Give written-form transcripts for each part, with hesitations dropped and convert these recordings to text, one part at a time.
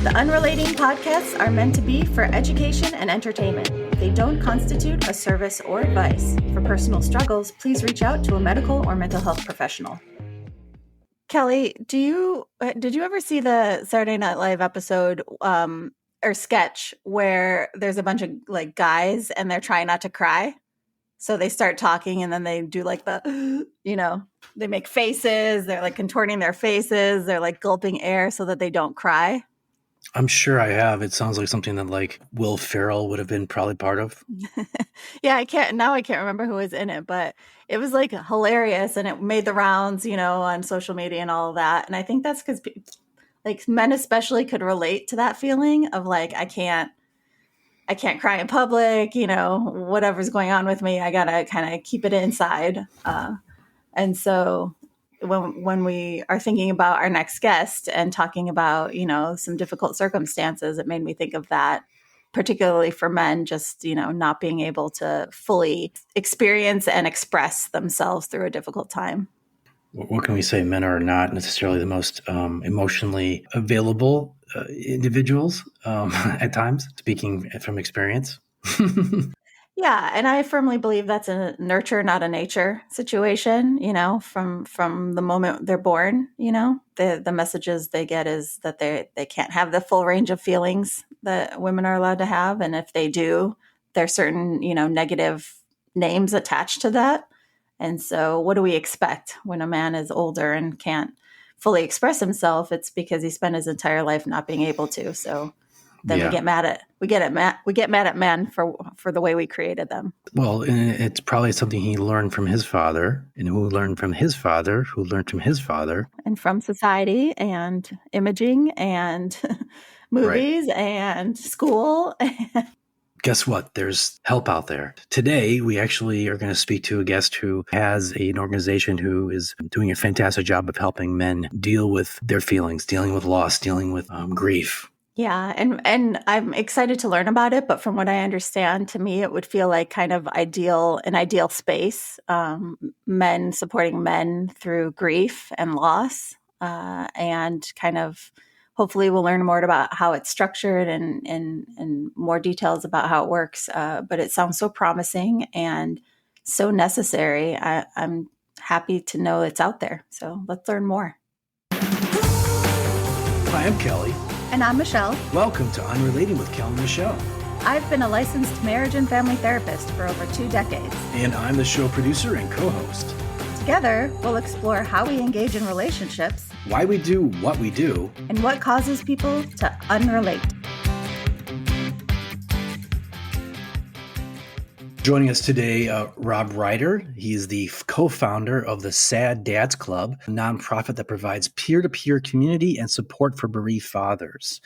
The Unrelating podcasts are meant to be for education and entertainment. They don't constitute a service or advice. For personal struggles, please reach out to a medical or mental health professional. Kelly, did you ever see the Saturday Night Live episode or sketch where there's a bunch of like guys and they're trying not to cry? So they start talking and then they do like the, they make faces. They're like contorting their faces. They're like gulping air so that they don't cry. I'm sure I have. It sounds like something that like Will Ferrell would have been probably part of. Yeah, I can't remember who was in it, but it was like hilarious and it made the rounds, on social media and all of that. And I think that's because like men especially could relate to that feeling of like, I can't cry in public, whatever's going on with me, I gotta kind of keep it inside. And so when we are thinking about our next guest and talking about, some difficult circumstances, it made me think of that, particularly for men, just, not being able to fully experience and express themselves through a difficult time. What can we say? Men are not necessarily the most emotionally available individuals at times, speaking from experience. Yeah, and I firmly believe that's a nurture, not a nature situation, from the moment they're born, the messages they get is that they can't have the full range of feelings that women are allowed to have. And if they do, there's certain, negative names attached to that. And so what do we expect when a man is older and can't fully express himself? It's because he spent his entire life not being able to. So then we get mad at men for the way we created them. Well, it's probably something he learned from his father, and who learned from his father, who learned from his father, and from society and imaging and movies and school. Guess what? There's help out there. Today, we actually are going to speak to a guest who has an organization who is doing a fantastic job of helping men deal with their feelings, dealing with loss, dealing with grief. Yeah. And I'm excited to learn about it. But from what I understand, to me, it would feel like kind of an ideal space, men supporting men through grief and loss, and kind of hopefully we'll learn more about how it's structured and more details about how it works. But it sounds so promising and so necessary. I'm happy to know it's out there. So let's learn more. Hi, I'm Kelly. And I'm Michelle. Welcome to Unrelating with Kel and Michelle. I've been a licensed marriage and family therapist for over 2 decades. And I'm the show producer and co-host. Together, we'll explore how we engage in relationships, why we do what we do, and what causes people to unrelate. Joining us today, Rob Ryder. He is the co-founder of the Sad Dads Club, a nonprofit that provides peer-to-peer community and support for bereaved fathers.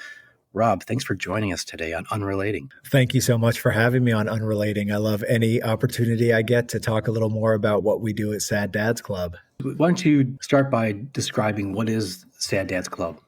Rob, thanks for joining us today on Unrelating. Thank you so much for having me on Unrelating. I love any opportunity I get to talk a little more about what we do at Sad Dads Club. Why don't you start by describing what is Sad Dads Club?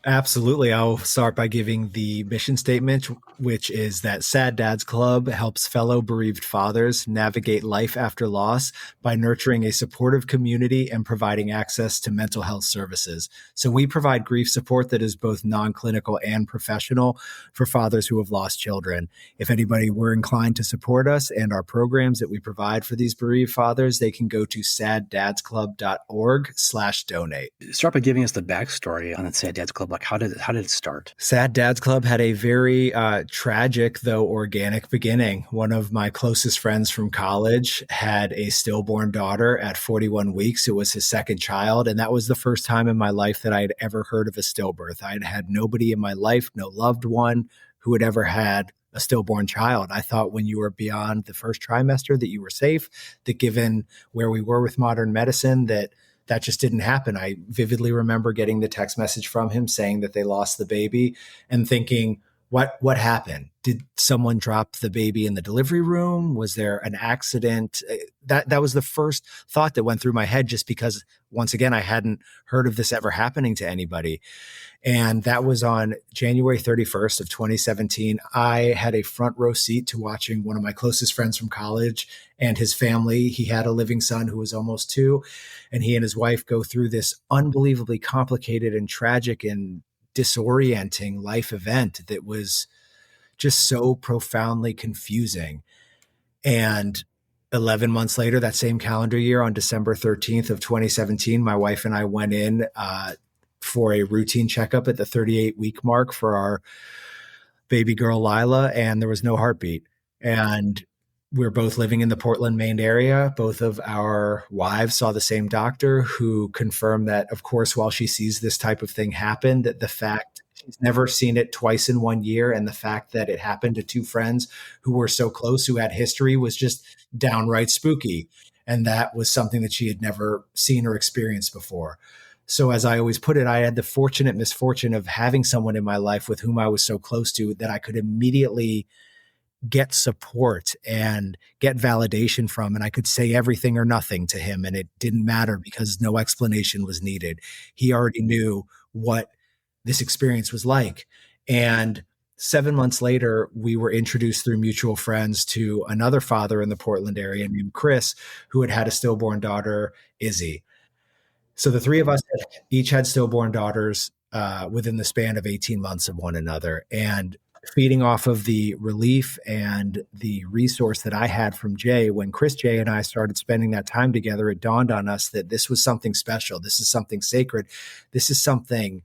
Absolutely. I'll start by giving the mission statement, which is that Sad Dads Club helps fellow bereaved fathers navigate life after loss by nurturing a supportive community and providing access to mental health services. So we provide grief support that is both non-clinical and professional for fathers who have lost children. If anybody were inclined to support us and our programs that we provide for these bereaved fathers, they can go to saddadsclub.org/donate. Start by giving us the backstory on the Sad Dads Club. Like, how did it start? Sad Dads Club had a very tragic, though organic beginning. One of my closest friends from college had a stillborn daughter at 41 weeks. It was his second child. And that was the first time in my life that I had ever heard of a stillbirth. I had had nobody in my life, no loved one who had ever had a stillborn child. I thought when you were beyond the first trimester that you were safe, that given where we were with modern medicine, that just didn't happen. I vividly remember getting the text message from him saying that they lost the baby and thinking, what happened? Did someone drop the baby in the delivery room? Was there an accident? That was the first thought that went through my head, just because, once again, I hadn't heard of this ever happening to anybody. And that was on January 31st of 2017. I had a front row seat to watching one of my closest friends from college and his family. He had a living son who was almost 2, and he and his wife go through this unbelievably complicated and tragic and disorienting life event that was just so profoundly confusing. And 11 months later, that same calendar year, on December 13th of 2017, my wife and I went in for a routine checkup at the 38-week mark for our baby girl, Lila, and there was no heartbeat. And we're both living in the Portland, Maine area. Both of our wives saw the same doctor, who confirmed that, of course, while she sees this type of thing happen, that the fact she's never seen it twice in 1 year, and the fact that it happened to two friends who were so close, who had history, was just downright spooky. And that was something that she had never seen or experienced before. So, as I always put it, I had the fortunate misfortune of having someone in my life with whom I was so close to that I could immediately get support and get validation from. And I could say everything or nothing to him, and it didn't matter because no explanation was needed. He already knew what this experience was like. And 7 months later, we were introduced through mutual friends to another father in the Portland area named Chris, who had had a stillborn daughter, Izzy. So the three of us each had stillborn daughters within the span of 18 months of one another. And feeding off of the relief and the resource that I had from Jay, when Chris Jay and I started spending that time together, it dawned on us that this was something special. This is something sacred. This is something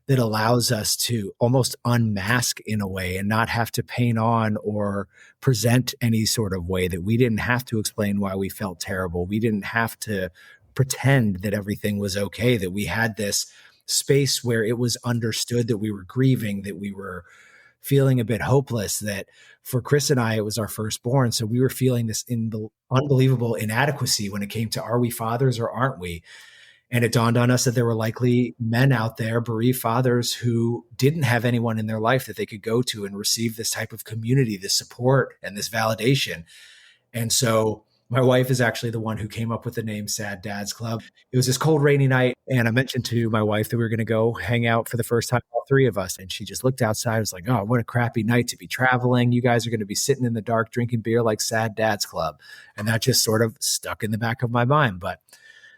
that allows us to almost unmask in a way and not have to paint on or present any sort of way, that we didn't have to explain why we felt terrible. We didn't have to pretend that everything was okay, that we had this space where it was understood that we were grieving, that we were feeling a bit hopeless, that for Chris and I, it was our firstborn. So we were feeling this unbelievable inadequacy when it came to, are we fathers or aren't we? And it dawned on us that there were likely men out there, bereaved fathers, who didn't have anyone in their life that they could go to and receive this type of community, this support and this validation. And so my wife is actually the one who came up with the name Sad Dads Club. It was this cold, rainy night, and I mentioned to my wife that we were going to go hang out for the first time, all three of us. And she just looked outside and was like, oh, what a crappy night to be traveling. You guys are going to be sitting in the dark drinking beer like Sad Dads Club. And that just sort of stuck in the back of my mind. But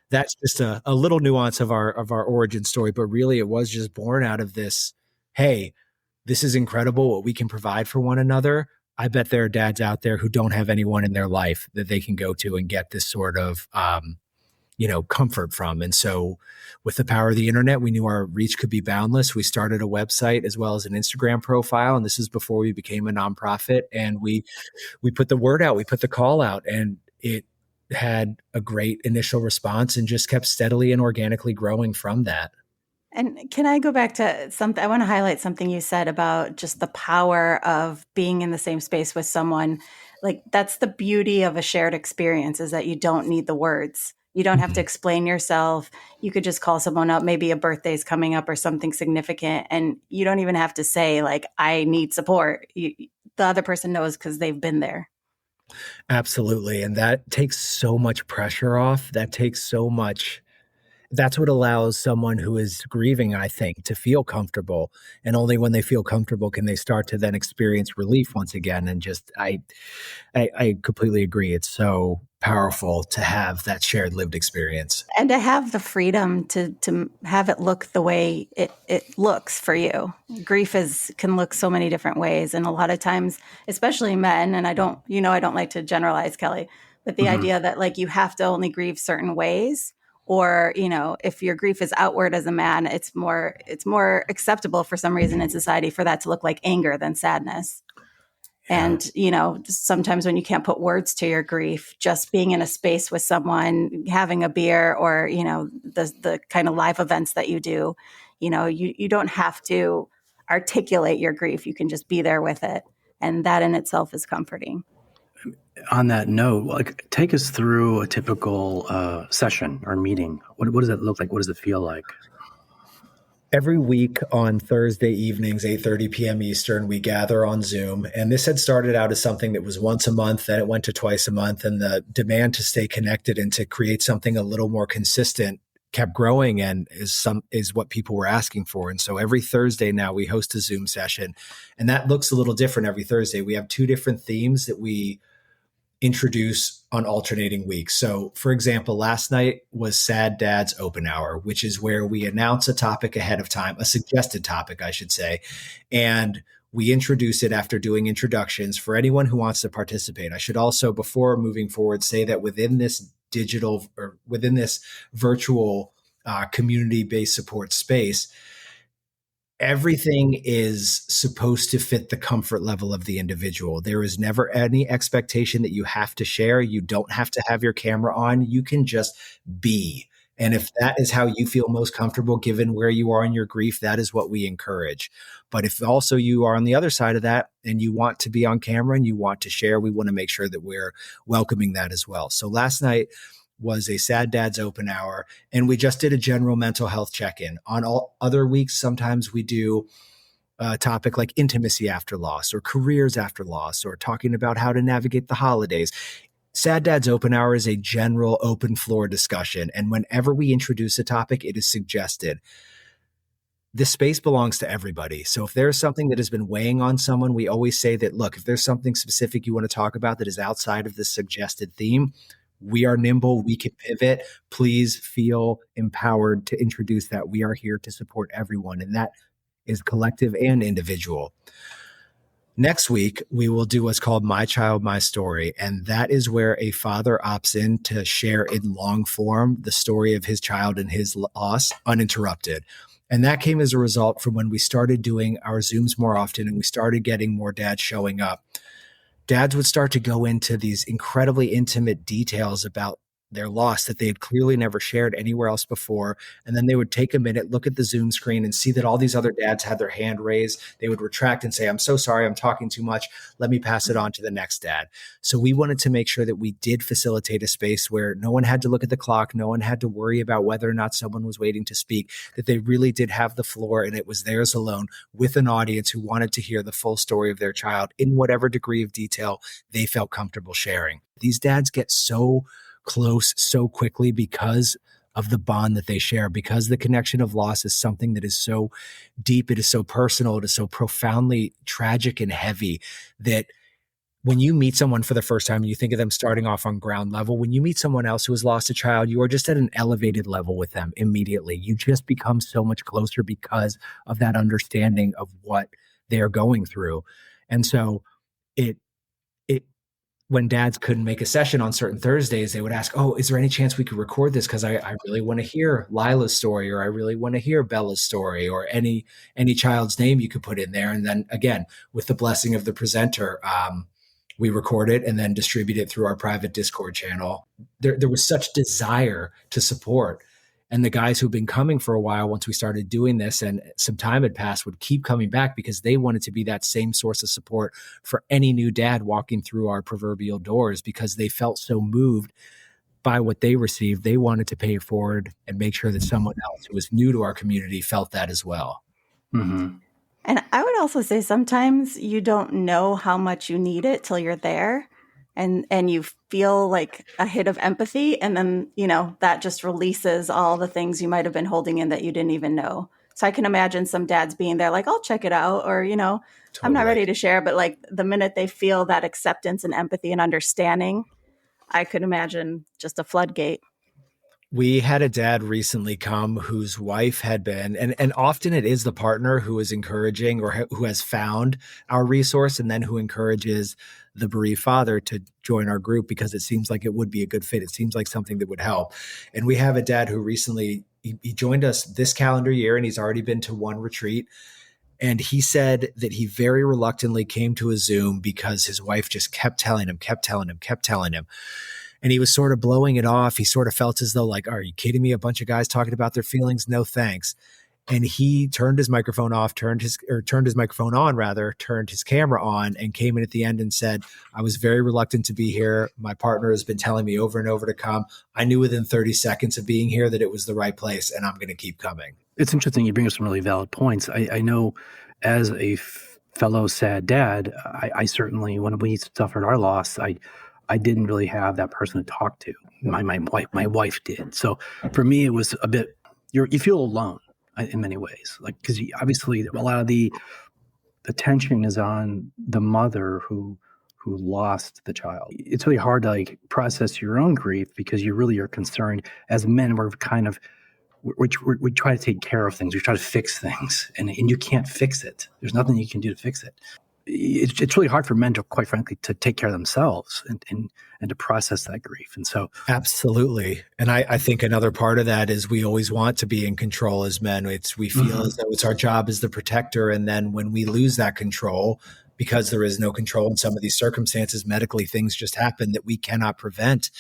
that's just a little nuance of our origin story. But really, it was just born out of this, hey, this is incredible what we can provide for one another. I bet there are dads out there who don't have anyone in their life that they can go to and get this sort of, comfort from. And so with the power of the internet, we knew our reach could be boundless. We started a website as well as an Instagram profile. And this is before we became a nonprofit. And we put the word out, we put the call out, and it had a great initial response and just kept steadily and organically growing from that. And can I go back to something? I want to highlight something you said about just the power of being in the same space with someone. Like, that's the beauty of a shared experience, is that you don't need the words. You don't have to explain yourself. You could just call someone up. Maybe a birthday's coming up or something significant, and you don't even have to say, like, I need support. The other person knows because they've been there. Absolutely. And that takes so much pressure off. That's what allows someone who is grieving, I think, to feel comfortable. And only when they feel comfortable can they start to then experience relief once again. And just, I completely agree. It's so powerful to have that shared lived experience. And to have the freedom to have it look the way it looks for you. Grief can look so many different ways. And a lot of times, especially men, and I don't like to generalize, Kelly, but the idea that, like, you have to only grieve certain ways. Or, if your grief is outward as a man, it's more acceptable for some reason in society for that to look like anger than sadness. Yeah. And, sometimes when you can't put words to your grief, just being in a space with someone, having a beer, or, the kind of live events that you do, you don't have to articulate your grief. You can just be there with it. And that in itself is comforting. On that note, take us through a typical session or meeting. What does it look like? What does it feel like? Every week on Thursday evenings, 8:30 p.m. Eastern, we gather on Zoom. And this had started out as something that was once a month, then it went to twice a month. And the demand to stay connected and to create something a little more consistent kept growing, and is what people were asking for. And so every Thursday now we host a Zoom session, and that looks a little different every Thursday. We have two different themes that we introduce on alternating weeks. So, for example, last night was Sad Dad's Open Hour, which is where we announce a topic ahead of time, a suggested topic, I should say, and we introduce it after doing introductions for anyone who wants to participate. I should also, before moving forward, say that within this digital or within this virtual community-based support space, everything is supposed to fit the comfort level of the individual. There is never any expectation that you have to share. You don't have to have your camera on. You can just be. And if that is how you feel most comfortable, given where you are in your grief, that is what we encourage. But if also you are on the other side of that and you want to be on camera and you want to share, we want to make sure that we're welcoming that as well. So last night was a Sad Dad's Open Hour, and we just did a general mental health check-in. On all other weeks, sometimes we do a topic like intimacy after loss or careers after loss or talking about how to navigate the holidays. Sad Dad's Open Hour is a general open floor discussion, and whenever we introduce a topic, it is suggested. This space belongs to everybody. So if there's something that has been weighing on someone, we always say that, look, if there's something specific you want to talk about that is outside of the suggested theme, we are nimble. We can pivot. Please feel empowered to introduce that. We are here to support everyone, and that is collective and individual. Next week, we will do what's called My Child, My Story, and that is where a father opts in to share in long form the story of his child and his loss uninterrupted. And that came as a result from when we started doing our Zooms more often and we started getting more dads showing up. Dads would start to go into these incredibly intimate details about their loss that they had clearly never shared anywhere else before. And then they would take a minute, look at the Zoom screen and see that all these other dads had their hand raised. They would retract and say, I'm so sorry, I'm talking too much. Let me pass it on to the next dad. So we wanted to make sure that we did facilitate a space where no one had to look at the clock. No one had to worry about whether or not someone was waiting to speak, that they really did have the floor and it was theirs alone with an audience who wanted to hear the full story of their child in whatever degree of detail they felt comfortable sharing. These dads get so close so quickly because of the bond that they share, because the connection of loss is something that is so deep, it is so personal, it is so profoundly tragic and heavy that when you meet someone for the first time, you think of them starting off on ground level. When you meet someone else who has lost a child, you are just at an elevated level with them immediately. You just become so much closer because of that understanding of what they are going through. And so it when dads couldn't make a session on certain Thursdays, they would ask, oh, is there any chance we could record this? Because I really want to hear Lila's story, or I really want to hear Bella's story, or any child's name you could put in there. And then again, with the blessing of the presenter, we record it and then distribute it through our private Discord channel. There was such desire to support. And the guys who've been coming for a while, once we started doing this and some time had passed, would keep coming back because they wanted to be that same source of support for any new dad walking through our proverbial doors, because they felt so moved by what they received. They wanted to pay it forward and make sure that someone else who was new to our community felt that as well. Mm-hmm. And I would also say sometimes you don't know how much you need it till you're there. And you feel like a hit of empathy, and then, that just releases all the things you might have been holding in that you didn't even know. So I can imagine some dads being there like, I'll check it out, or, Totally. I'm not ready to share. But like the minute they feel that acceptance and empathy and understanding, I could imagine just a floodgate. We had a dad recently come whose wife had been, and often it is the partner who is encouraging or who has found our resource and then who encourages the bereaved father to join our group because it seems like it would be a good fit. It seems like something that would help. And we have a dad who recently, he joined us this calendar year and he's already been to one retreat. And he said that he very reluctantly came to a Zoom because his wife just kept telling him. And he was sort of blowing it off. He sort of felt as though like, are you kidding me? A bunch of guys talking about their feelings? No, thanks. And he turned his microphone off, turned his microphone on rather, turned his camera on and came in at the end and said, I was very reluctant to be here. My partner has been telling me over and over to come. I knew within 30 seconds of being here that it was the right place and I'm going to keep coming. It's interesting. You bring up some really valid points. I know as a fellow sad dad, I certainly, when we suffered our loss, I didn't really have that person to talk to. My wife did. So for me, it was a bit, you feel alone in many ways, like, because obviously a lot of the tension is on the mother who who lost the child. It's really hard to like process your own grief because you really are concerned. As men, we're kind of we try to take care of things. We try to fix things, and you can't fix it. There's nothing you can do to fix it. It's really hard for men to, quite frankly, to take care of themselves and to process that grief. And so, absolutely. And I think another part of that is we always want to be in control as men. We feel as though it's our job as the protector. And then when we lose that control, because there is no control in some of these circumstances, medically, things just happen that we cannot prevent.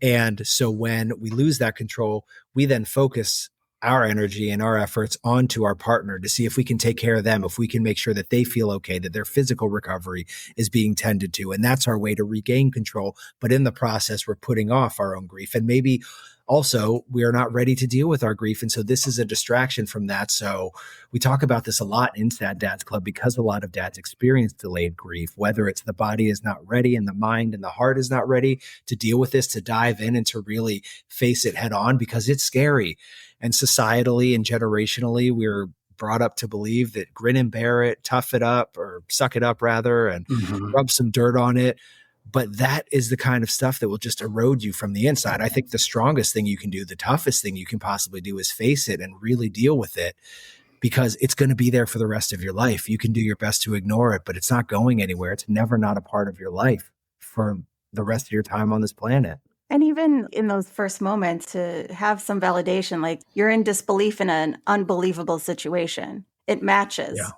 And so when we lose that control, we then focus our energy and our efforts onto our partner to see if we can take care of them, if we can make sure that they feel okay, that their physical recovery is being tended to. And that's our way to regain control. But in the process, we're putting off our own grief. And maybe also we are not ready to deal with our grief. And so this is a distraction from that. So we talk about this a lot in Sad Dads Club because a lot of dads experience delayed grief, whether it's the body is not ready and the mind and the heart is not ready to deal with this, to dive in and to really face it head on, because it's scary. And societally and generationally, we're brought up to believe that grin and bear it, tough it up, or suck it up rather, and rub some dirt on it. But that is the kind of stuff that will just erode you from the inside. I think the strongest thing you can do, the toughest thing you can possibly do, is face it and really deal with it, because it's going to be there for the rest of your life. You can do your best to ignore it, but it's not going anywhere. It's never not a part of your life for the rest of your time on this planet. And even in those first moments, to have some validation, like you're in disbelief in an unbelievable situation. It matches. Yeah.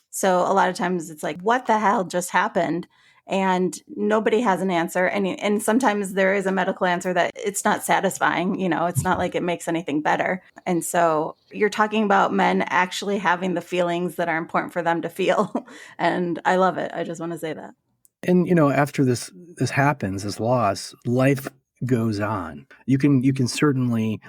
So a lot of times it's like, what the hell just happened? And nobody has an answer. And sometimes there is a medical answer that it's not satisfying. You know, it's not like it makes anything better. And so you're talking about men actually having the feelings that are important for them to feel. And I love it. I just want to say that. And, you know, after this happens, this loss, life goes on. You can certainly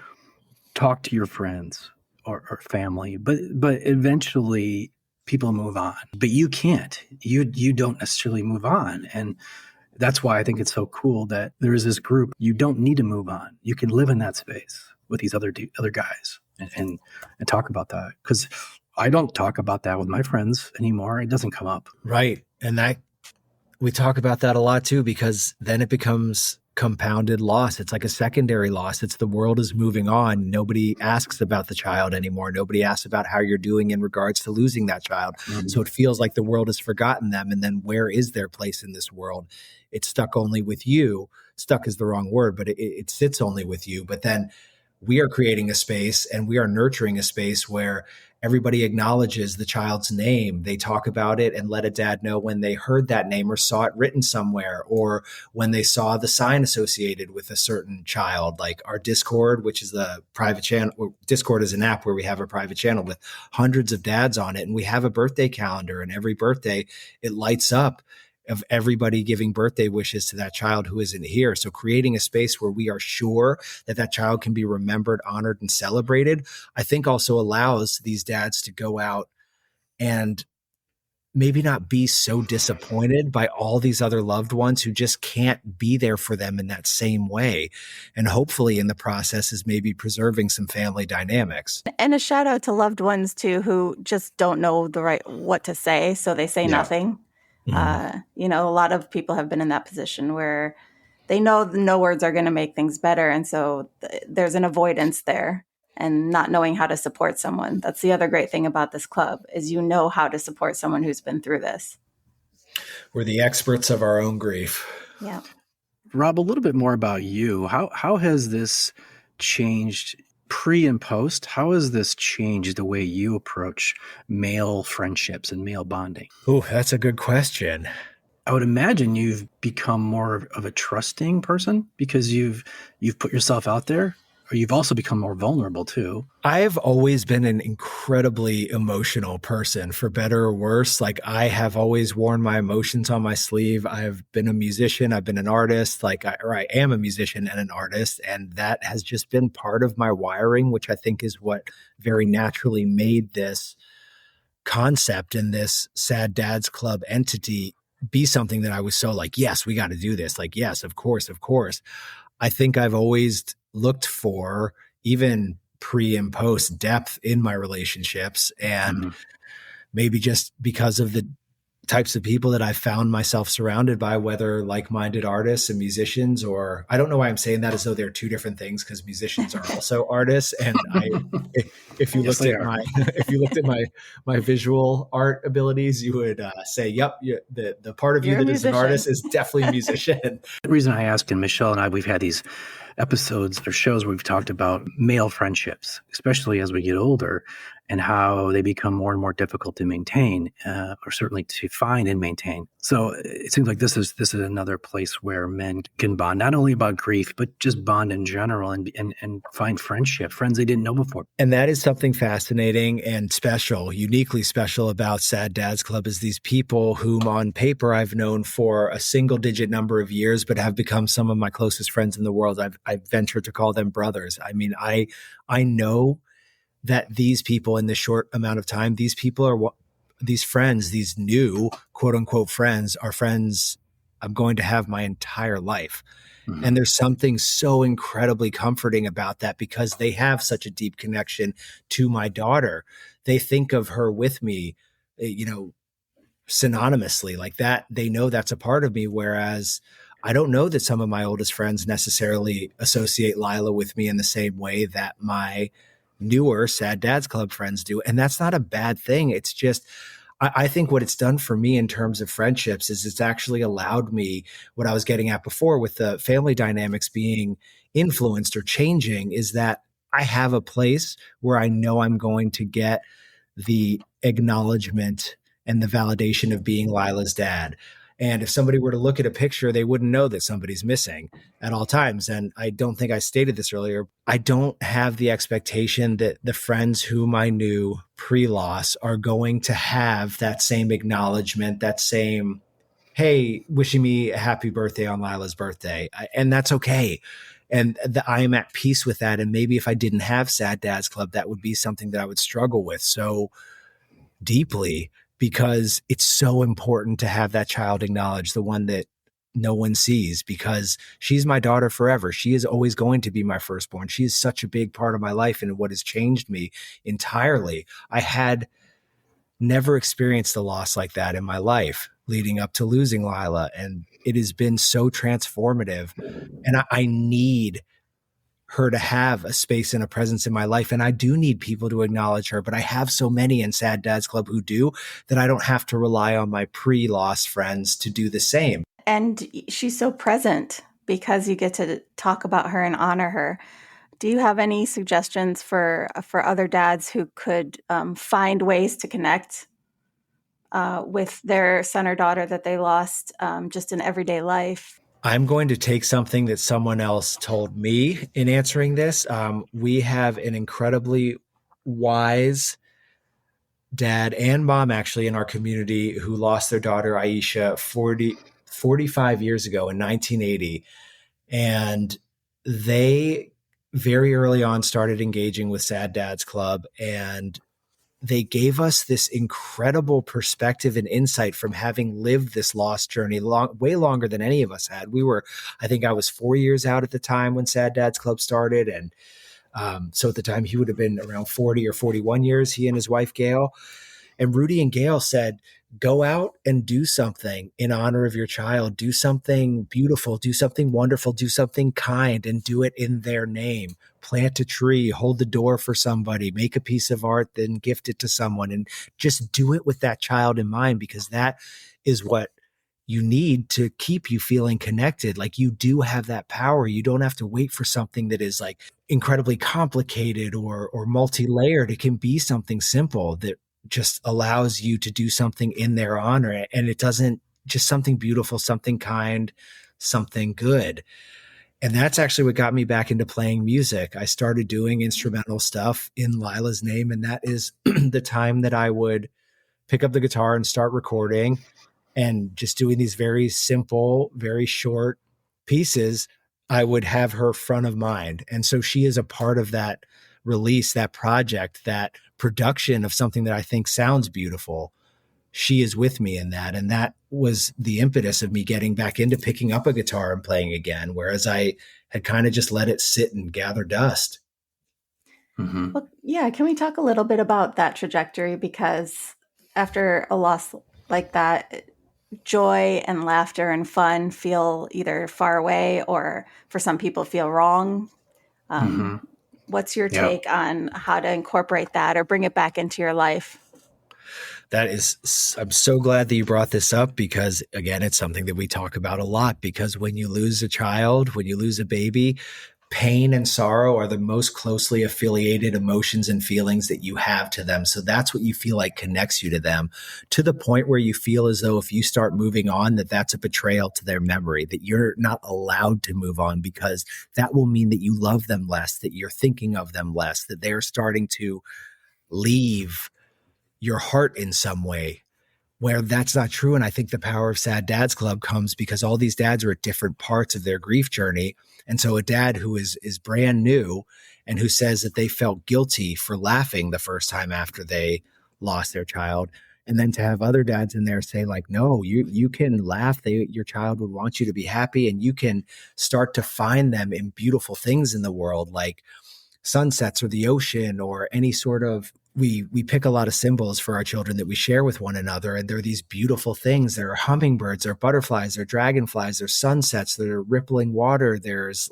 talk to your friends or family, but eventually people move on. But you can't. You don't necessarily move on. And that's why I think it's so cool that there is this group. You don't need to move on. You can live in that space with these other guys and talk about that. Because I don't talk about that with my friends anymore. It doesn't come up. Right. And we talk about that a lot too, because then it becomes compounded loss. It's like a secondary loss. It's the world is moving on. Nobody asks about the child anymore. Nobody asks about how you're doing in regards to losing that child. So it feels like the world has forgotten them. And then where is their place in this world? It's stuck only with you. Stuck is the wrong word, but it sits only with you. But then we are creating a space and we are nurturing a space where everybody acknowledges the child's name. They talk about it and let a dad know when they heard that name or saw it written somewhere, or when they saw the sign associated with a certain child, like our Discord, which is the private channel. Discord is an app where we have a private channel with hundreds of dads on it. And we have a birthday calendar, and every birthday it lights up of everybody giving birthday wishes to that child who isn't here. So creating a space where we are sure that that child can be remembered, honored, and celebrated, I think also allows these dads to go out and maybe not be so disappointed by all these other loved ones who just can't be there for them in that same way. And hopefully in the process is maybe preserving some family dynamics. And a shout out to loved ones too, who just don't know what to say. So they say nothing. You know, a lot of people have been in that position where they know no words are going to make things better. And so there's an avoidance there and not knowing how to support someone. That's the other great thing about this club is you know how to support someone who's been through this. We're the experts of our own grief. Yeah. Rob, a little bit more about you. How has this changed pre and post? How has this changed the way you approach male friendships and male bonding? Oh, that's a good question. I would imagine you've become more of a trusting person because you've put yourself out there, or you've also become more vulnerable too. I've always been an incredibly emotional person, for better or worse. Like I have always worn my emotions on my sleeve. I've been a musician. I've been an artist. I am a musician and an artist. And that has just been part of my wiring, which I think is what very naturally made this concept and this Sad Dads Club entity be something that I was so like, yes, we got to do this. Like, yes, of course, of course. I think I've always looked for, even pre and post, depth in my relationships. And maybe just because of the types of people that I found myself surrounded by, whether like-minded artists and musicians, or I don't know why I'm saying that as though they're two different things, because musicians are also artists. And if you Yes, looked they at are. my, if you looked at my visual art abilities, you would say, yep, the part of you You're a that is an musician. artist is definitely a musician. The reason I asked, and Michelle and I, we've had these episodes or shows where we've talked about male friendships, especially as we get older, and how they become more and more difficult to maintain, or certainly to find and maintain. So it seems like this is another place where men can bond, not only about grief, but just bond in general, and find friendship, friends they didn't know before. And that is something fascinating and special, uniquely special about Sad Dads Club, is these people whom on paper I've known for a single digit number of years, but have become some of my closest friends in the world. I've ventured to call them brothers. I mean, I know that these people, in this short amount of time, these people are these friends, these new quote unquote friends, are friends I'm going to have my entire life. Mm-hmm. And there's something so incredibly comforting about that, because they have such a deep connection to my daughter. They think of her with me, synonymously, like that. They know that's a part of me. Whereas I don't know that some of my oldest friends necessarily associate Lila with me in the same way that my newer Sad Dads Club friends do. And that's not a bad thing. It's just, I think what it's done for me in terms of friendships is it's actually allowed me, what I was getting at before with the family dynamics being influenced or changing, is that I have a place where I know I'm going to get the acknowledgement and the validation of being Lila's dad. And if somebody were to look at a picture, they wouldn't know that somebody's missing at all times. And I don't think I stated this earlier. I don't have the expectation that the friends whom I knew pre-loss are going to have that same acknowledgement, that same, hey, wishing me a happy birthday on Lila's birthday. And that's okay. And I am at peace with that. And maybe if I didn't have Sad Dads Club, that would be something that I would struggle with so deeply, because it's so important to have that child acknowledged, the one that no one sees, because she's my daughter forever. She is always going to be my firstborn. She is such a big part of my life and what has changed me entirely. I had never experienced a loss like that in my life leading up to losing Lila. And it has been so transformative. And I need her to have a space and a presence in my life. And I do need people to acknowledge her, but I have so many in Sad Dads Club who do, that I don't have to rely on my pre-loss friends to do the same. And she's so present because you get to talk about her and honor her. Do you have any suggestions for other dads who could find ways to connect with their son or daughter that they lost just in everyday life? I'm going to take something that someone else told me in answering this. We have an incredibly wise dad and mom, actually, in our community, who lost their daughter, Aisha, 45 years ago in 1980. And they very early on started engaging with Sad Dads Club, and they gave us this incredible perspective and insight from having lived this lost journey way longer than any of us had. I think I was 4 years out at the time when Sad Dads Club started. And so at the time he would have been around 40 or 41 years, he and his wife, Gail. And Rudy and Gail said, go out and do something in honor of your child. Do something beautiful, do something wonderful, do something kind, and do it in their name. Plant a tree, hold the door for somebody, make a piece of art, then gift it to someone, and just do it with that child in mind, because that is what you need to keep you feeling connected. Like, you do have that power. You don't have to wait for something that is like incredibly complicated or multi-layered. It can be something simple that just allows you to do something in their honor. And it doesn't, just something beautiful, something kind, something good. And that's actually what got me back into playing music. I started doing instrumental stuff in Lila's name. And that is the time that I would pick up the guitar and start recording and just doing these very simple, very short pieces. I would have her front of mind. And so she is a part of that release, that project, that production of something that I think sounds beautiful. She is with me in that. And that was the impetus of me getting back into picking up a guitar and playing again, whereas I had kind of just let it sit and gather dust. Mm-hmm. Well, yeah, can we talk a little bit about that trajectory? Because after a loss like that joy and laughter and fun feel either far away or for some people feel wrong. Mm-hmm. What's your Yep. take on how to incorporate that or bring it back into your life? I'm so glad that you brought this up because, again, it's something that we talk about a lot. Because when you lose a child, when you lose a baby, pain and sorrow are the most closely affiliated emotions and feelings that you have to them. So that's what you feel like connects you to them, to the point where you feel as though if you start moving on, that that's a betrayal to their memory, that you're not allowed to move on because that will mean that you love them less, that you're thinking of them less, that they're starting to leave your heart in some way, where that's not true. And I think the power of Sad Dads Club comes because all these dads are at different parts of their grief journey. And so a dad who is brand new and who says that they felt guilty for laughing the first time after they lost their child. And then to have other dads in there say like, no, you can laugh. Your child would want you to be happy, and you can start to find them in beautiful things in the world, like sunsets or the ocean or any sort of, we pick a lot of symbols for our children that we share with one another, and they're these beautiful things. There are hummingbirds, there are butterflies, there are dragonflies, there's sunsets, there are rippling water, there's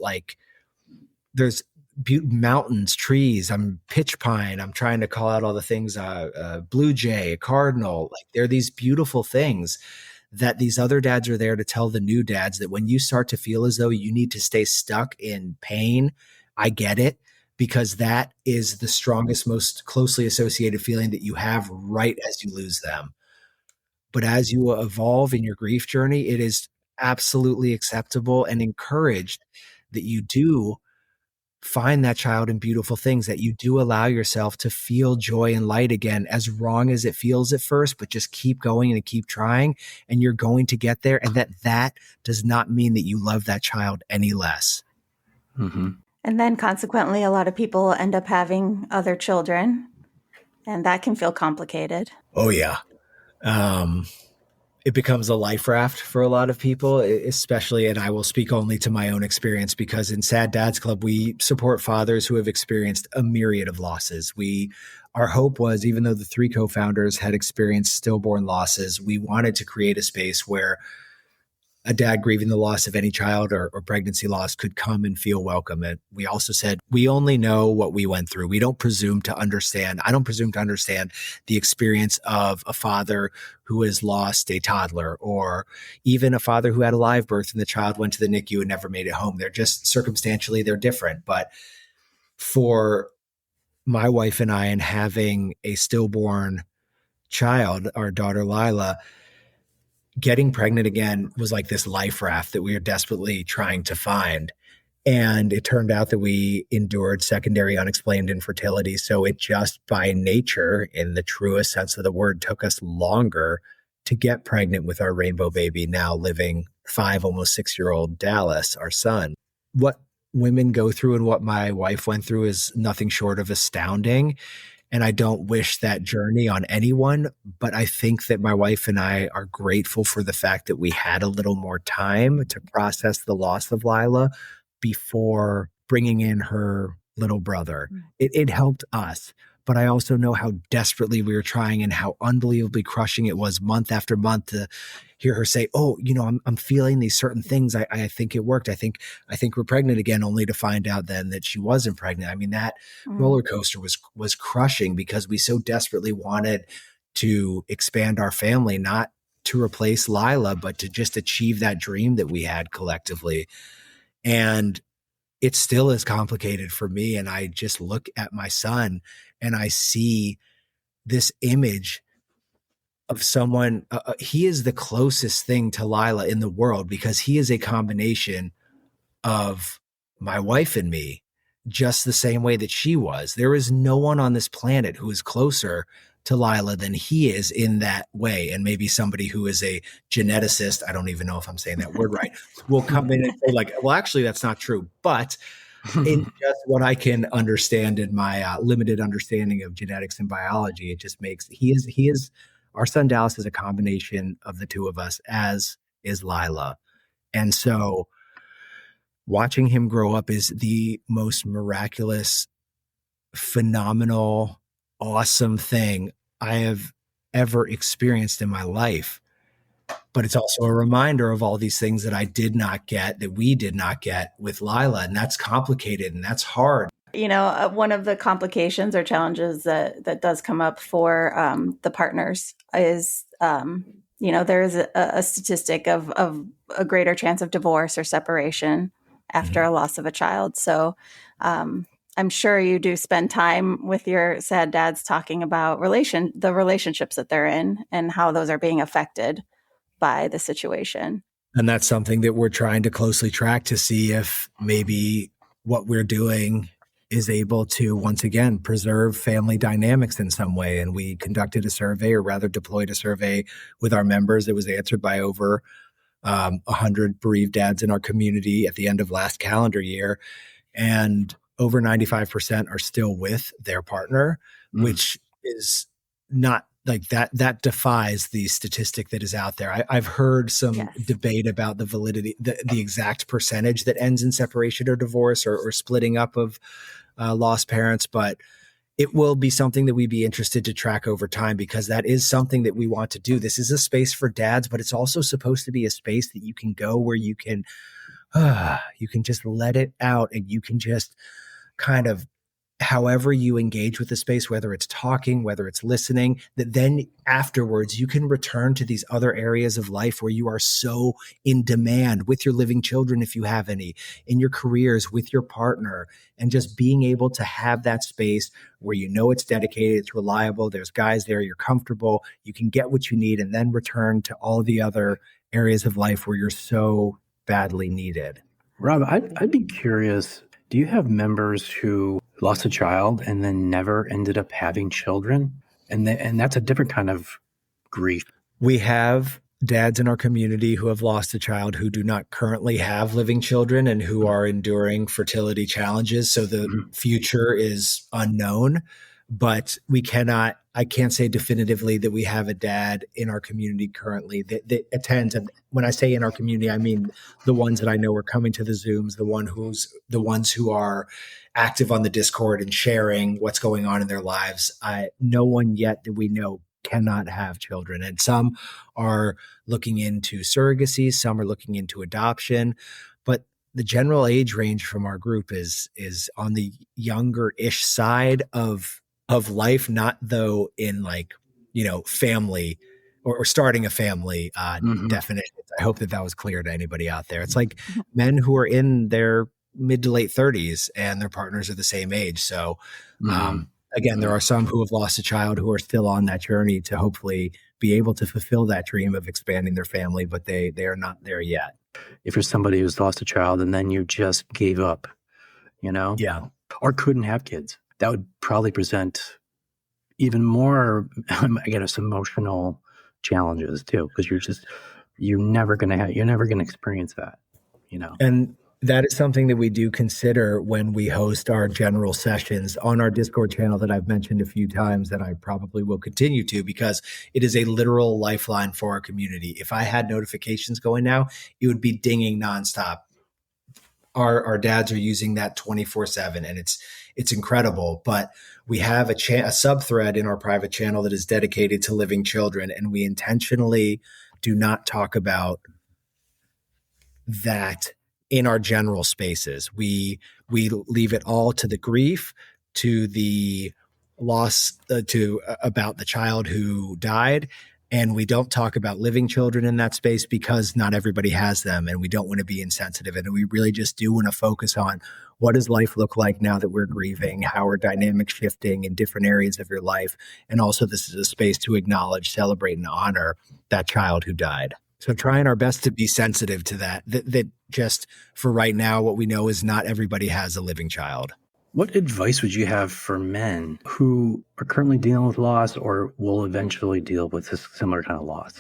mountains, trees. I'm pitch pine. I'm trying to call out all the things. Blue jay, cardinal. Like there are these beautiful things that these other dads are there to tell the new dads that when you start to feel as though you need to stay stuck in pain, I get it, because that is the strongest, most closely associated feeling that you have right as you lose them. But as you evolve in your grief journey, it is absolutely acceptable and encouraged that you do find that child in beautiful things, that you do allow yourself to feel joy and light again, as wrong as it feels at first, but just keep going and keep trying, and you're going to get there. And that does not mean that you love that child any less. Mm-hmm. And then consequently, a lot of people end up having other children, and that can feel complicated. Oh, yeah. It becomes a life raft for a lot of people, especially, and I will speak only to my own experience, because in Sad Dads Club, we support fathers who have experienced a myriad of losses. Our hope was, even though the three co-founders had experienced stillborn losses, we wanted to create a space where a dad grieving the loss of any child or pregnancy loss could come and feel welcome. And we also said, we only know what we went through. We don't presume to understand. I don't presume to understand the experience of a father who has lost a toddler, or even a father who had a live birth and the child went to the NICU and never made it home. They're just circumstantially, they're different. But for my wife and I, and having a stillborn child, our daughter Lila, getting pregnant again was like this life raft that we were desperately trying to find. And it turned out that we endured secondary unexplained infertility. So it just by nature, in the truest sense of the word, took us longer to get pregnant with our rainbow baby, now living 5, almost 6-year-old Dallas, our son. What women go through and what my wife went through is nothing short of astounding. And I don't wish that journey on anyone, but I think that my wife and I are grateful for the fact that we had a little more time to process the loss of Lila before bringing in her little brother. It helped us, but I also know how desperately we were trying and how unbelievably crushing it was month after month to hear her say, "Oh, I'm feeling these certain things. I think it worked. I think we're pregnant again," only to find out then that she wasn't pregnant. I mean, that roller coaster was crushing, because we so desperately wanted to expand our family, not to replace Lila, but to just achieve that dream that we had collectively. And it still is complicated for me. And I just look at my son and I see this image of someone, he is the closest thing to Lila in the world, because he is a combination of my wife and me, just the same way that she was. There is no one on this planet who is closer to Lila than he is in that way. And maybe somebody who is a geneticist, I don't even know if I'm saying that word right, will come in and say like, well, actually, that's not true. But in just what I can understand in my limited understanding of genetics and biology, it just makes, he is, our son Dallas is a combination of the two of us, as is Lila. And so watching him grow up is the most miraculous, phenomenal, awesome thing I have ever experienced in my life. But it's also a reminder of all these things that I did not get, that we did not get with Lila. And that's complicated and that's hard. One of the complications or challenges that does come up for the partners is, there is a statistic of a greater chance of divorce or separation after a loss of a child. So I'm sure you do spend time with your sad dads talking about the relationships that they're in and how those are being affected by the situation. And that's something that we're trying to closely track to see if maybe what we're doing is able to, once again, preserve family dynamics in some way. And we conducted a survey, or rather deployed a survey with our members that was answered by over 100 bereaved dads in our community at the end of last calendar year. And over 95% are still with their partner, which is not like that defies the statistic that is out there. I've heard some debate about the validity, the exact percentage that ends in separation or divorce or splitting up of lost parents, but it will be something that we'd be interested to track over time, because that is something that we want to do. This is a space for dads, but it's also supposed to be a space that you can go where you can just let it out, and you can just kind of, however you engage with the space, whether it's talking, whether it's listening, that then afterwards you can return to these other areas of life where you are so in demand with your living children, if you have any, in your careers, with your partner, and just being able to have that space where you know it's dedicated, it's reliable, there's guys there, you're comfortable, you can get what you need, and then return to all the other areas of life where you're so badly needed. Rob, I'd be curious, do you have members who lost a child and then never ended up having children? And that's a different kind of grief. We have dads in our community who have lost a child who do not currently have living children and who are enduring fertility challenges. So the future is unknown, but I can't say definitively that we have a dad in our community currently that attends. And when I say in our community, I mean the ones that I know are coming to the Zooms, the ones who are active on the Discord and sharing what's going on in their lives. No one yet that we know cannot have children. And some are looking into surrogacy, some are looking into adoption, but the general age range from our group is on the younger-ish side of life, not though in family or starting a family definitions. I hope that was clear to anybody out there. It's like men who are in their mid to late 30s and their partners are the same age. So again, there are some who have lost a child who are still on that journey to hopefully be able to fulfill that dream of expanding their family, but they are not there yet. If you're somebody who's lost a child and then you just gave up, or couldn't have kids, that would probably present even more, emotional challenges too, because you're never going to experience that, And that is something that we do consider when we host our general sessions on our Discord channel that I've mentioned a few times, that I probably will continue to, because it is a literal lifeline for our community. If I had notifications going now, it would be dinging nonstop. Our dads are using that 24/7, and it's incredible. But we have a sub thread in our private channel that is dedicated to living children, and we intentionally do not talk about that in our general spaces. We leave it all to the grief, to the loss, about the child who died. And we don't talk about living children in that space because not everybody has them, and we don't want to be insensitive. And we really just do want to focus on, what does life look like now that we're grieving? How are dynamics shifting in different areas of your life? And also, this is a space to acknowledge, celebrate, and honor that child who died. So trying our best to be sensitive to that just for right now, what we know is not everybody has a living child. What advice would you have for men who are currently dealing with loss or will eventually deal with this similar kind of loss?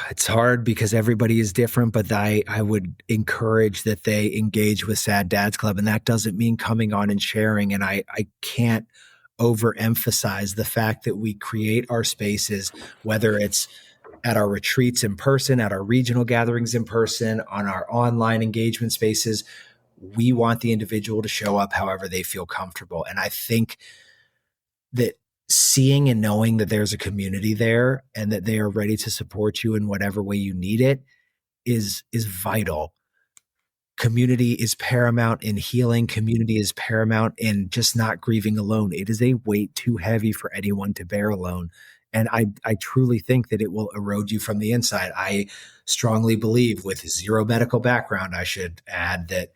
It's hard because everybody is different, but I would encourage that they engage with Sad Dads Club. And that doesn't mean coming on and sharing. And I can't overemphasize the fact that we create our spaces, whether it's at our retreats in person, at our regional gatherings in person, on our online engagement spaces. We want the individual to show up however they feel comfortable. And I think that seeing and knowing that there's a community there and that they are ready to support you in whatever way you need it is vital. Community is paramount in healing. Community is paramount in just not grieving alone. It is a weight too heavy for anyone to bear alone. And I truly think that it will erode you from the inside. I strongly believe, with zero medical background, I should add, that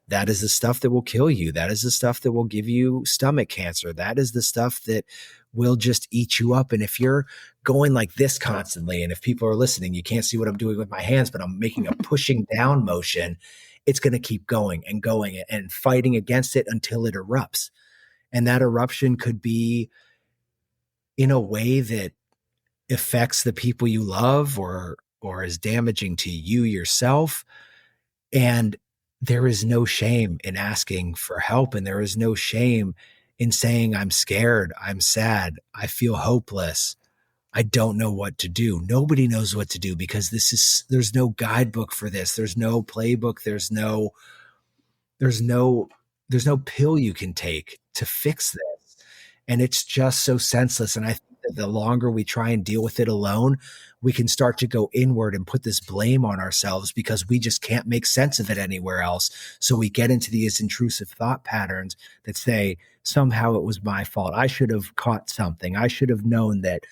that is the stuff that will kill you. That is the stuff that will give you stomach cancer. That is the stuff that will just eat you up. And if you're going like this constantly, and if people are listening, you can't see what I'm doing with my hands, but I'm making a pushing down motion, it's going to keep going and fighting against it until it erupts. And that eruption could be in a way that affects the people you love, or is damaging to you yourself. And there is no shame in asking for help. And there is no shame in saying, I'm scared, I'm sad, I feel hopeless, I don't know what to do. Nobody knows what to do, because there's no guidebook for this. There's no playbook. There's no pill you can take to fix this. And it's just so senseless. And I think that the longer we try and deal with it alone, we can start to go inward and put this blame on ourselves, because we just can't make sense of it anywhere else. So we get into these intrusive thought patterns that say, somehow it was my fault. I should have caught something. I should have known that,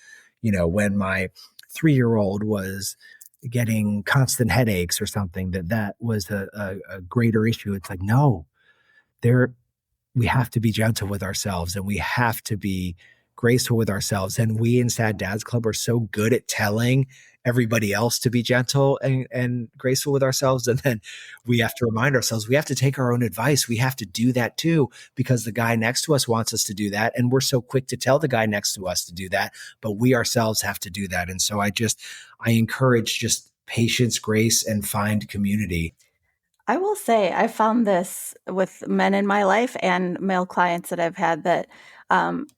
when my 3-year-old was getting constant headaches or something, that was a greater issue. It's like, no, we have to be gentle with ourselves, and we have to be graceful with ourselves. And we in Sad Dads Club are so good at telling everybody else to be gentle and graceful with ourselves. And then we have to remind ourselves, we have to take our own advice. We have to do that too, because the guy next to us wants us to do that. And we're so quick to tell the guy next to us to do that, but we ourselves have to do that. And so I encourage just patience, grace, and find community. I will say I found this with men in my life and male clients that I've had, that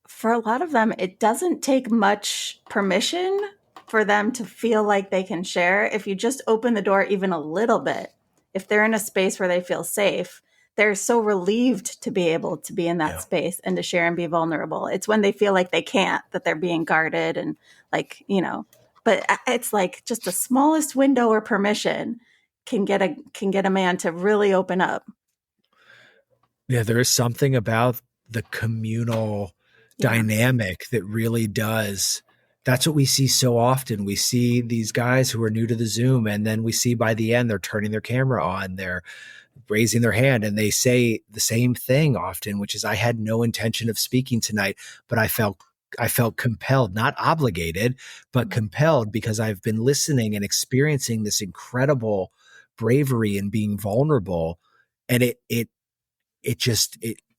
for a lot of them, it doesn't take much permission for them to feel like they can share. If you just open the door even a little bit, if they're in a space where they feel safe, they're so relieved to be able to be in that space and to share and be vulnerable. It's when they feel like they can't, that they're being guarded and but it's like just the smallest window or permission can get a man to really open up. Yeah, there is something about the communal dynamic that really does. That's what we see so often. We see these guys who are new to the Zoom, and then we see by the end, they're turning their camera on, they're raising their hand, and they say the same thing often, which is, I had no intention of speaking tonight, but I felt compelled, not obligated, but compelled, because I've been listening and experiencing this incredible bravery and being vulnerable. And it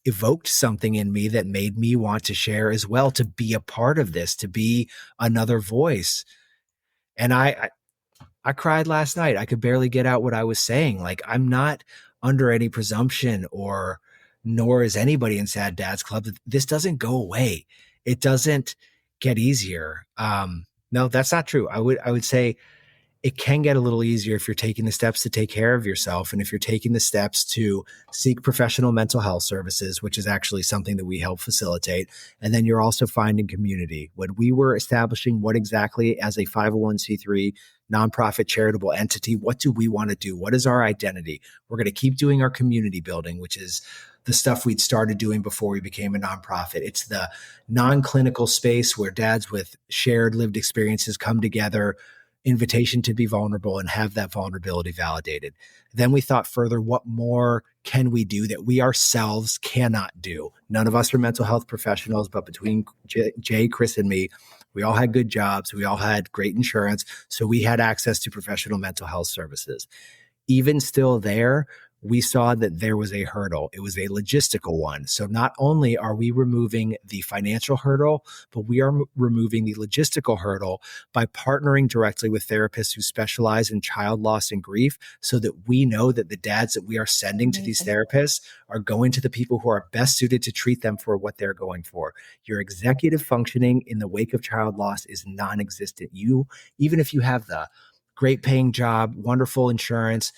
evoked something in me that made me want to share as well, to be a part of this, to be another voice. And I cried last night. I could barely get out what I was saying. Like, I'm not under any presumption, nor is anybody in Sad Dads Club, this doesn't go away. It doesn't get easier. No, that's not true. I would say it can get a little easier if you're taking the steps to take care of yourself, and if you're taking the steps to seek professional mental health services, which is actually something that we help facilitate. And then you're also finding community. When we were establishing what exactly, as a 501c3 nonprofit charitable entity, what do we want to do? What is our identity? We're going to keep doing our community building, which is the stuff we'd started doing before we became a nonprofit. It's the non-clinical space where dads with shared lived experiences come together, invitation to be vulnerable and have that vulnerability validated. Then we thought further, what more can we do that we ourselves cannot do? None of us are mental health professionals, but between Jay, Chris, and me, we all had good jobs. We all had great insurance. So we had access to professional mental health services. Even still there, we saw that there was a hurdle. It was a logistical one. So not only are we removing the financial hurdle, but we are removing the logistical hurdle by partnering directly with therapists who specialize in child loss and grief, so that we know that the dads that we are sending to these therapists are going to the people who are best suited to treat them for what they're going for. Your executive functioning in the wake of child loss is non-existent. Even if you have the great paying job, wonderful insurance,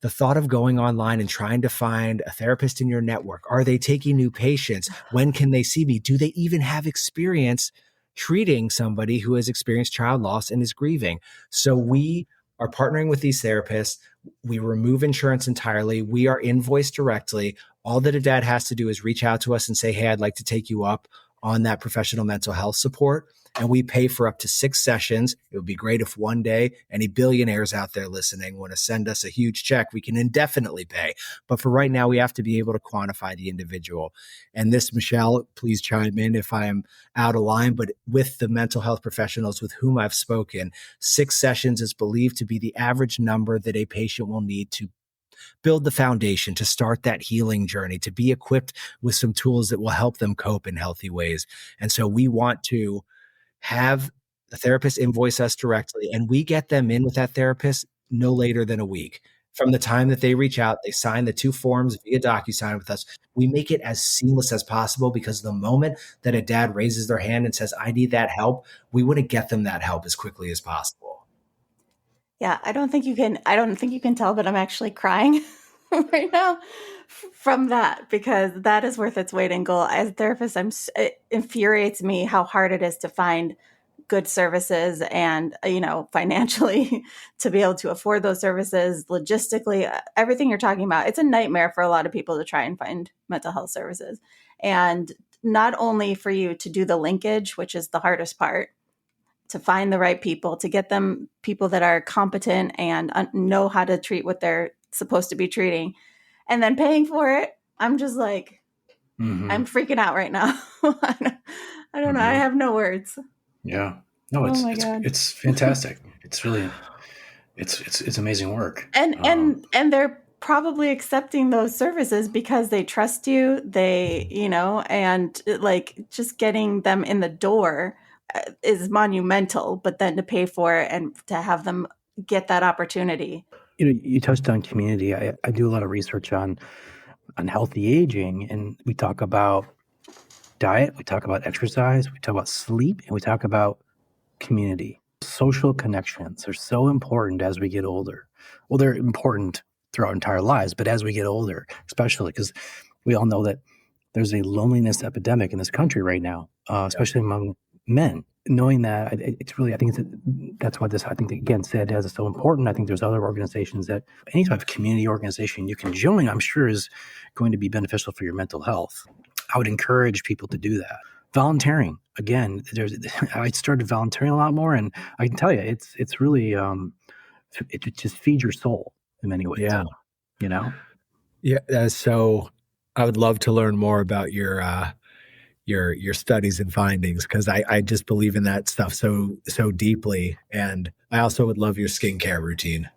the thought of going online and trying to find a therapist in your network, are they taking new patients? When can they see me? Do they even have experience treating somebody who has experienced child loss and is grieving? So we are partnering with these therapists. We remove insurance entirely. We are invoiced directly. All that a dad has to do is reach out to us and say, hey, I'd like to take you up on that professional mental health support. And we pay for up to 6 sessions. It would be great if one day any billionaires out there listening want to send us a huge check. We can indefinitely pay. But for right now, we have to be able to quantify the individual. And this, Michelle, please chime in if I am out of line. But with the mental health professionals with whom I've spoken, 6 sessions is believed to be the average number that a patient will need to build the foundation, to start that healing journey, to be equipped with some tools that will help them cope in healthy ways. And so we want to have the therapist invoice us directly, and we get them in with that therapist no later than a week. From the time that they reach out, they sign the 2 forms via DocuSign with us. We make it as seamless as possible, because the moment that a dad raises their hand and says, I need that help, we want to get them that help as quickly as possible. Yeah, I don't think you can tell, but I'm actually crying right now from that, because that is worth its weight in gold. As a therapist, it infuriates me how hard it is to find good services and, financially to be able to afford those services, logistically, everything you're talking about. It's a nightmare for a lot of people to try and find mental health services. And not only for you to do the linkage, which is the hardest part, to find the right people, to get them people that are competent and know how to treat what they're supposed to be treating, and then paying for it. I'm just like, I'm freaking out right now. I don't know. I have no words. Yeah. No, Oh my God. it's fantastic. It's really, it's amazing work. And they're probably accepting those services because they trust you. They, and like just getting them in the door is monumental, but then to pay for it and to have them get that opportunity. You touched on community. I do a lot of research on healthy aging, and we talk about diet, we talk about exercise, we talk about sleep, and we talk about community. Social connections are so important as we get older. Well, they're important throughout our entire lives, but as we get older, especially because we all know that there's a loneliness epidemic in this country right now, especially among men. Knowing that, it's really, I think that's why I think that, again, SAD is so important. I think there's other organizations that any type of community organization you can join, I'm sure, is going to be beneficial for your mental health. I would encourage people to do that. Volunteering, again, I started volunteering a lot more, and I can tell you, it's really, it just feeds your soul in many ways. Yeah. Yeah. So I would love to learn more about your studies and findings, because I just believe in that stuff so deeply. And I also would love your skincare routine.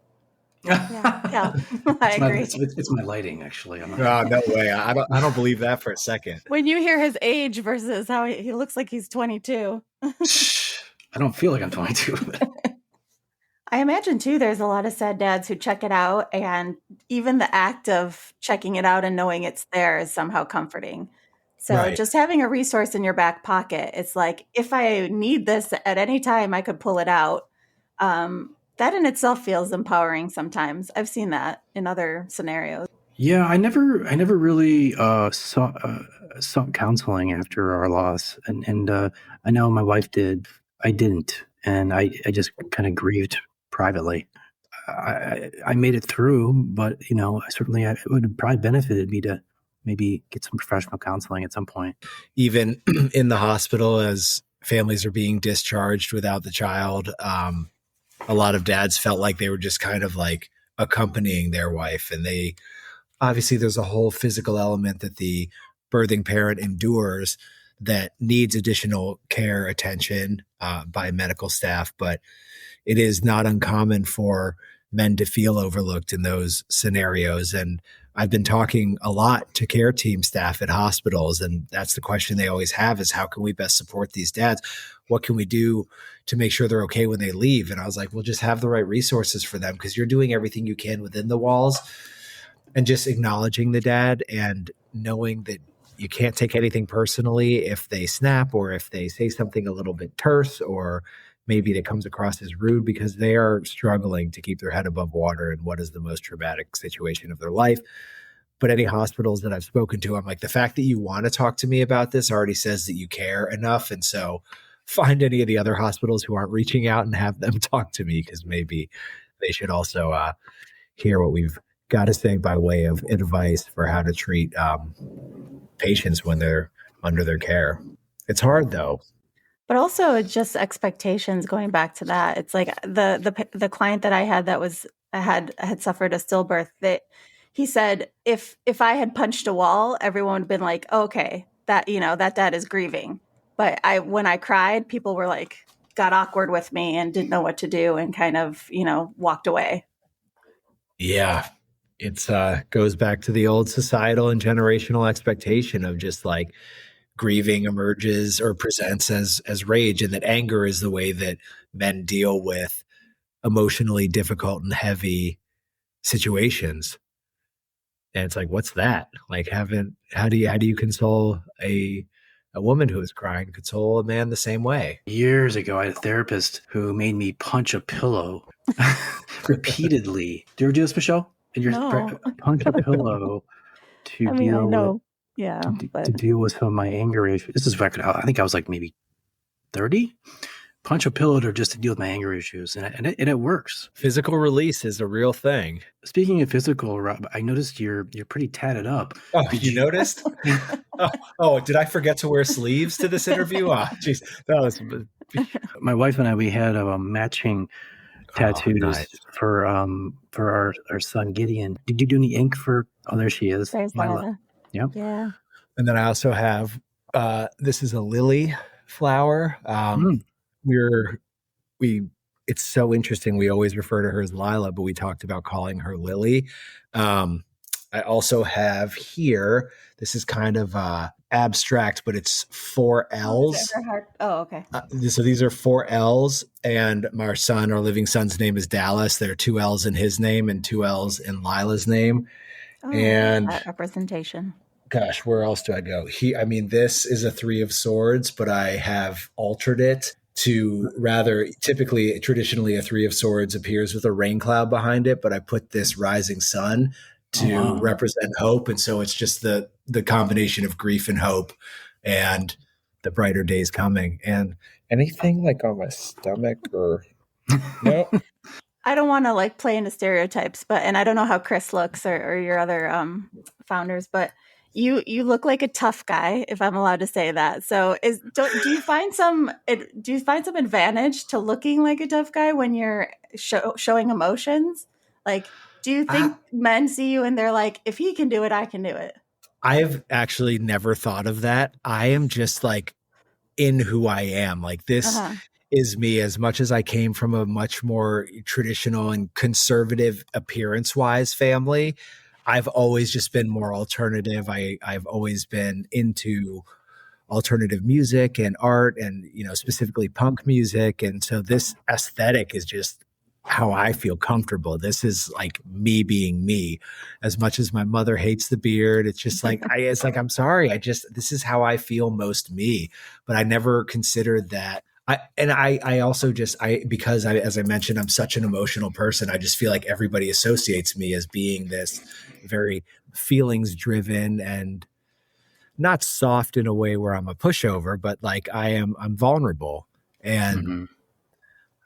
Yeah, I agree. It's my lighting, actually. No way. I don't believe that for a second. When you hear his age versus how he looks like he's 22. I don't feel like I'm 22. I imagine too, there's a lot of sad dads who check it out, and even the act of checking it out and knowing it's there is somehow comforting. So Right. just having a resource in your back pocket, it's like, if I need this at any time, I could pull it out. That in itself feels empowering sometimes. I've seen that in other scenarios. Yeah, I never really sought counseling after our loss, and I know my wife did. I didn't, and I just kind of grieved privately. I made it through, but certainly it would have probably benefited me to maybe get some professional counseling at some point. Even in the hospital, as families are being discharged without the child, a lot of dads felt like they were just kind of like accompanying their wife. And obviously there's a whole physical element that the birthing parent endures that needs additional care, attention by medical staff. But it is not uncommon for men to feel overlooked in those scenarios. And I've been talking a lot to care team staff at hospitals, and that's the question they always have is, how can we best support these dads? What can we do to make sure they're okay when they leave? And I was like, well, just have the right resources for them, because you're doing everything you can within the walls, and just acknowledging the dad and knowing that you can't take anything personally if they snap or if they say something a little bit terse or maybe that comes across as rude because they are struggling to keep their head above water in what is the most traumatic situation of their life. But any hospitals that I've spoken to, I'm like, the fact that you want to talk to me about this already says that you care enough. And so find any of the other hospitals who aren't reaching out and have them talk to me, because maybe they should also hear what we've got to say by way of advice for how to treat patients when they're under their care. It's hard though. But also it's just expectations. Going back to that, it's like the client that I had that was had suffered a stillbirth, that he said if I had punched a wall, everyone would have been like, okay, that, you know, that dad is grieving. But when I cried, people were like, got awkward with me and didn't know what to do and kind of, you know, walked away. Yeah. It's goes back to the old societal and generational expectation of just like grieving emerges or presents as rage, and that anger is the way that men deal with emotionally difficult and heavy situations. And it's like, what's that? Like, how do you console a woman who is crying? Console a man the same way? Years ago, I had a therapist who made me punch a pillow repeatedly. Do you ever do this, Michelle? And you're No. punch a pillow to I mean, I deal with know. Yeah. to deal with some of my anger issues. This is back. I think I was like maybe 30. Punch a pillow to just to deal with my anger issues, and it works. Physical release is a real thing. Speaking of physical, Rob, I noticed you're pretty tatted up. Oh, did you noticed? Oh, did I forget to wear sleeves to this interview? Oh, jeez, that was. My wife and I, we had matching tattoos nice. for our son Gideon. Did you do any ink for? Oh, there she is, There's Lila. Lila. Yeah. And then I also have this is a lily flower. It's so interesting. We always refer to her as Lila, but we talked about calling her Lily. I also have here, this is kind of abstract, but it's 4 L's. Oh, okay. So these are 4 L's, and our living son's name is Dallas. There are 2 L's in his name and 2 L's in Lila's name. Oh, and that representation. Gosh, where else do I go? This is a 3 of swords, but I have altered it to rather traditionally a 3 of swords appears with a rain cloud behind it, but I put this rising sun to represent hope. And so it's just the combination of grief and hope and the brighter days coming. And anything like on my stomach or no. I don't want to like play into stereotypes, and I don't know how Chris looks or your other founders, but you look like a tough guy, if I'm allowed to say that. So do you find some advantage to looking like a tough guy when you're showing emotions? Like, do you think men see you and they're like, if he can do it, I can do it? I've actually never thought of that. I am just like in who I am. Like this is me, as much as I came from a much more traditional and conservative appearance-wise family. I've always just been more alternative. I've always been into alternative music and art and, specifically punk music. And so this aesthetic is just how I feel comfortable. This is like me being me. As much as my mother hates the beard, it's just like, I'm sorry. This is how I feel most me. But I never considered that. I also because as I mentioned, I'm such an emotional person. I just feel like everybody associates me as being this very feelings driven and not soft in a way where I'm a pushover, but like I'm vulnerable. And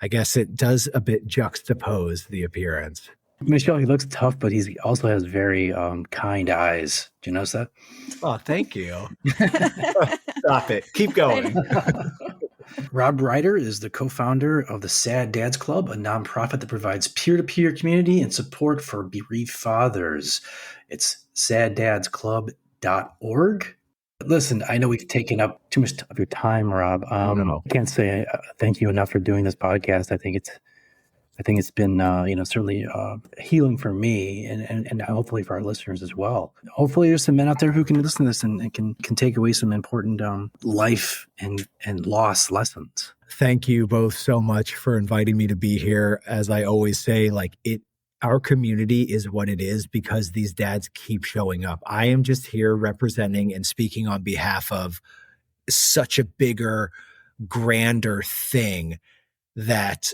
I guess it does a bit juxtapose the appearance. Michelle, he looks tough, but he also has very kind eyes. Do you notice that? Oh, thank you. Stop it. Keep going. Rob Ryder is the co-founder of the Sad Dads Club, a nonprofit that provides peer-to-peer community and support for bereaved fathers. It's saddadsclub.org. Listen, I know we've taken up too much of your time, Rob. No. I can't say thank you enough for doing this podcast. I think it's been certainly healing for me and hopefully for our listeners as well. Hopefully there's some men out there who can listen to this and can take away some important life and loss lessons. Thank you both so much for inviting me to be here. As I always say, our community is what it is because these dads keep showing up. I am just here representing and speaking on behalf of such a bigger, grander thing that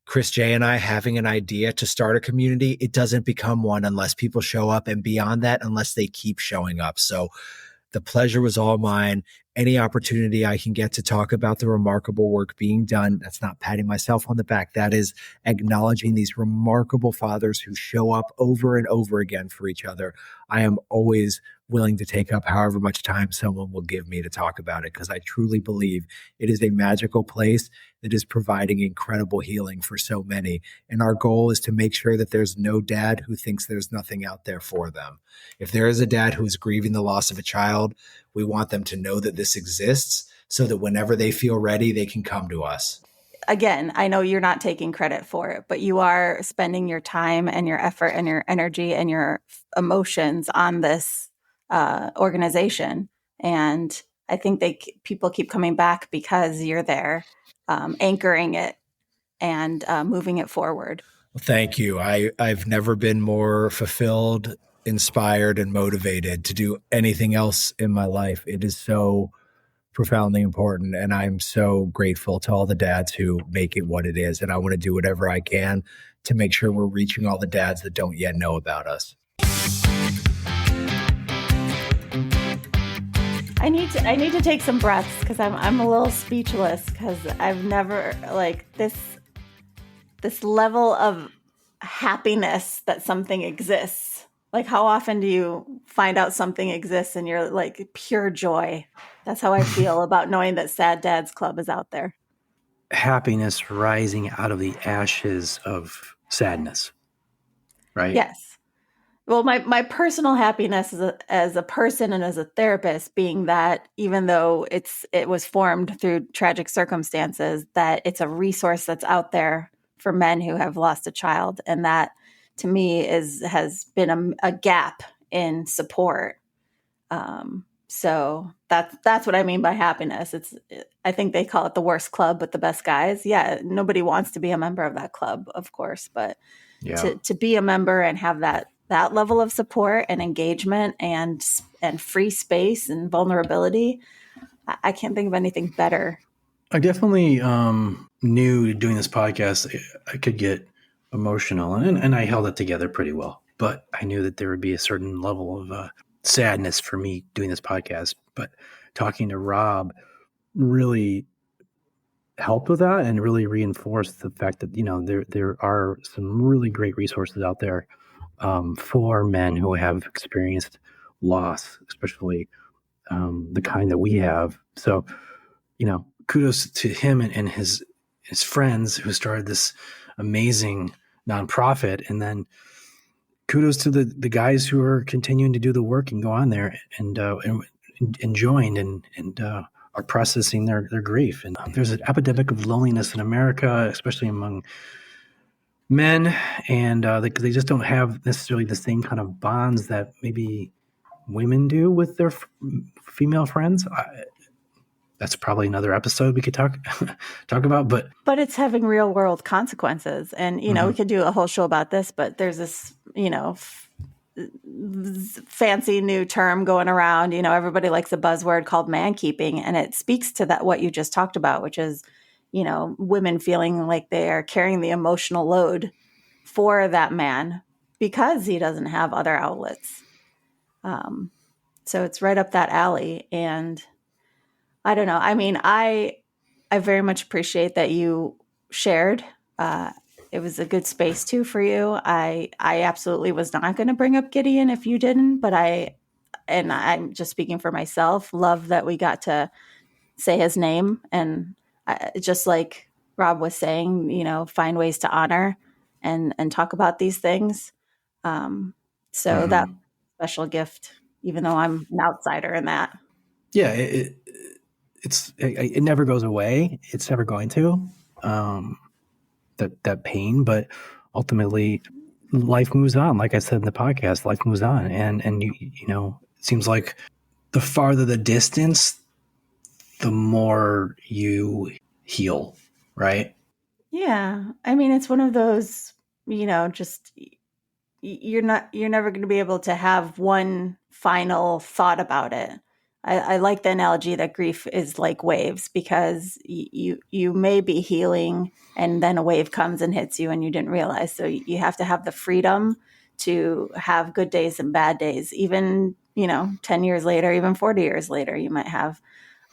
Chris J and I having an idea to start a community, it doesn't become one unless people show up, and beyond that, unless they keep showing up. So the pleasure was all mine. Any opportunity I can get to talk about the remarkable work being done, that's not patting myself on the back. That is acknowledging these remarkable fathers who show up over and over again for each other. I am always willing to take up however much time someone will give me to talk about it, because I truly believe it is a magical place that is providing incredible healing for so many. And our goal is to make sure that there's no dad who thinks there's nothing out there for them. If there is a dad who is grieving the loss of a child, we want them to know that this exists so that whenever they feel ready, they can come to us. Again, I know you're not taking credit for it, but you are spending your time and your effort and your energy and your emotions on this organization. And I think people keep coming back because you're there, anchoring it and moving it forward. Thank you. I've never been more fulfilled, inspired, and motivated to do anything else in my life. It is so profoundly important, and I'm so grateful to all the dads who make it what it is. And I want to do whatever I can to make sure we're reaching all the dads that don't yet know about us. I need to take some breaths because I'm a little speechless, because I've never, like, this level of happiness that something exists. Like, how often do you find out something exists and you're like pure joy? That's how I feel about knowing that Sad Dads Club is out there. Happiness rising out of the ashes of sadness, right? Yes. Well, my personal happiness as a person and as a therapist being that even though it was formed through tragic circumstances, that it's a resource that's out there for men who have lost a child. And that to me has been a gap in support. So that's what I mean by happiness. I think they call it the worst club with the best guys. Yeah, nobody wants to be a member of that club, of course, but to be a member and have that level of support and engagement and free space and vulnerability, I can't think of anything better. I definitely knew doing this podcast I could get emotional, and I held it together pretty well. But I knew that there would be a certain level of sadness for me doing this podcast. But talking to Rob really helped with that and really reinforced the fact that, there are some really great resources out there for men who have experienced loss, especially the kind that we have. So, kudos to him and his friends who started this amazing nonprofit, and then kudos to the guys who are continuing to do the work and go on there and joined and are processing their grief. And there's an epidemic of loneliness in America, especially among men, and they just don't have necessarily the same kind of bonds that maybe women do with their female friends. That's probably another episode we could talk about, but it's having real world consequences. And, we could do a whole show about this, but there's this, fancy new term going around, everybody likes a buzzword called man keeping. And it speaks to that, what you just talked about, which is, women feeling like they are carrying the emotional load for that man because he doesn't have other outlets. So it's right up that alley. And I don't know. I mean, I very much appreciate that you shared. It was a good space too for you. I absolutely was not going to bring up Gideon if you didn't, but I'm just speaking for myself, love that we got to say his name. And just like Rob was saying, find ways to honor and talk about these things. So that's a special gift, even though I'm an outsider in that. Yeah, it never goes away. It's never going to, that pain, but ultimately life moves on. Like I said in the podcast, life moves on. And it seems like the farther the distance, the more you heal, right? Yeah. I mean, it's one of those, just you're never going to be able to have one final thought about it. I like the analogy that grief is like waves, because you may be healing and then a wave comes and hits you and you didn't realize. So you have to have the freedom to have good days and bad days. Even, 10 years later, even 40 years later, you might have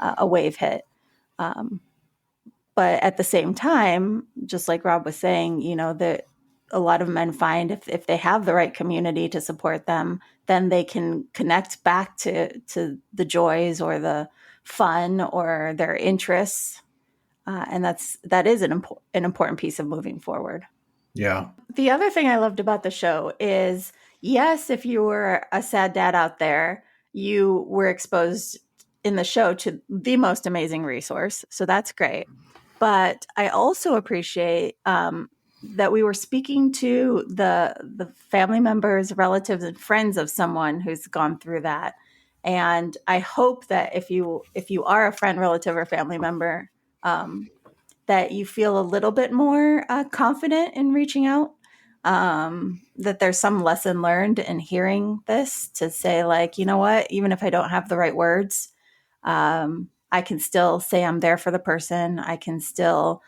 a wave hit. But at the same time, just like Rob was saying, that a lot of men find if they have the right community to support them, then they can connect back to the joys or the fun or their interests. And that is an important piece of moving forward. Yeah. The other thing I loved about the show is, yes, if you were a sad dad out there, you were exposed in the show to the most amazing resource. So that's great. But I also appreciate that we were speaking to the family members, relatives, and friends of someone who's gone through that. And I hope that if you are a friend, relative, or family member, that you feel a little bit more confident in reaching out. That there's some lesson learned in hearing this, to say, like, you know what, even if I don't have the right words, I can still say I'm there for the person. I can still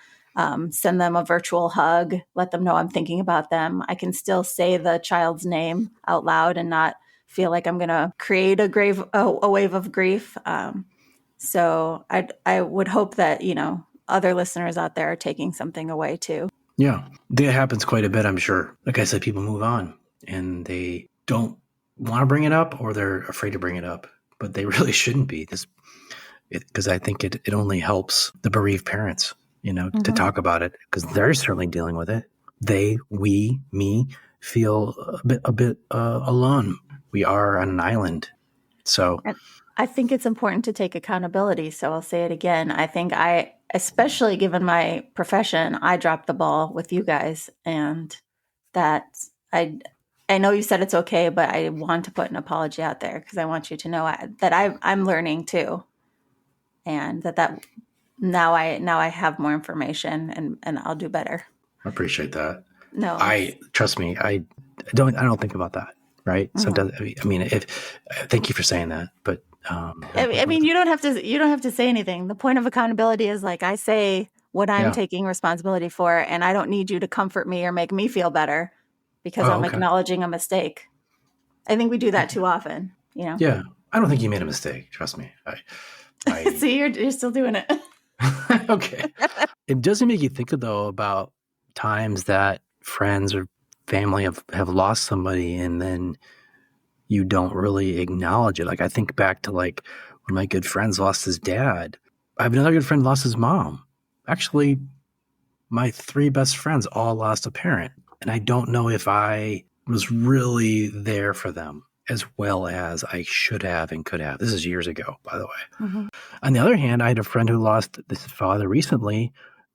send them a virtual hug, let them know I'm thinking about them. I can still say the child's name out loud and not feel like I'm going to create a wave of grief. So I would hope that, other listeners out there are taking something away too. Yeah. That happens quite a bit, I'm sure. Like I said, people move on and they don't want to bring it up, or they're afraid to bring it up, but they really shouldn't be. Because I think it only helps the bereaved parents, to talk about it, because they're certainly dealing with it. Me feel a bit alone. We are on an island. So And I think it's important to take accountability. So I'll say it again. I think especially given my profession, I dropped the ball with you guys, and that I know you said it's okay, but I want to put an apology out there, because I want you to know that I'm learning too, and that now I have more information, and I'll do better. I appreciate that. No, Trust me, I don't think about that. Right. So thank you for saying that. But I mean, you don't have to say anything. The point of accountability is, like, I say what I'm taking responsibility for, and I don't need you to comfort me or make me feel better because I'm acknowledging a mistake. I think we do that too often, Yeah. I don't think you made a mistake. Trust me. See, you're still doing it. Okay. It doesn't make you think, though, about times that friends or family have lost somebody, and then you don't really acknowledge it. Like, I think back to, like, when my good friends lost his dad. I have another good friend lost his mom. Actually, my 3 best friends all lost a parent. And I don't know if I was really there for them as well as I should have and could have. This is years ago, by the way. Mm-hmm. On the other hand, I had a friend who lost his father recently.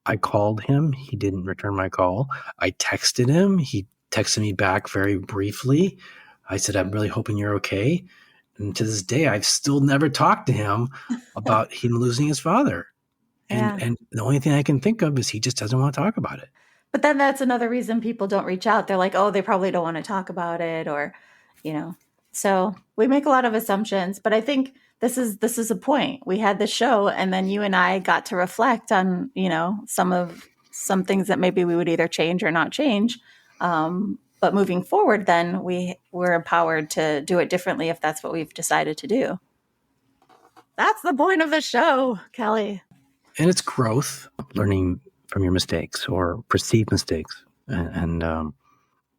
I called him. He didn't return my call. I texted him. He texted me back very briefly. I said, I'm really hoping you're okay. And to this day, I've still never talked to him about him losing his father. And the only thing I can think of is he just doesn't want to talk about it. But then that's another reason people don't reach out. They're like, oh, they probably don't want to talk about it, or, So we make a lot of assumptions, but I think this is a point. We had the show, and then you and I got to reflect on, some things that maybe we would either change or not change. But moving forward, then we're empowered to do it differently if that's what we've decided to do. That's the point of the show, Kelly. And it's growth, learning from your mistakes or perceived mistakes, and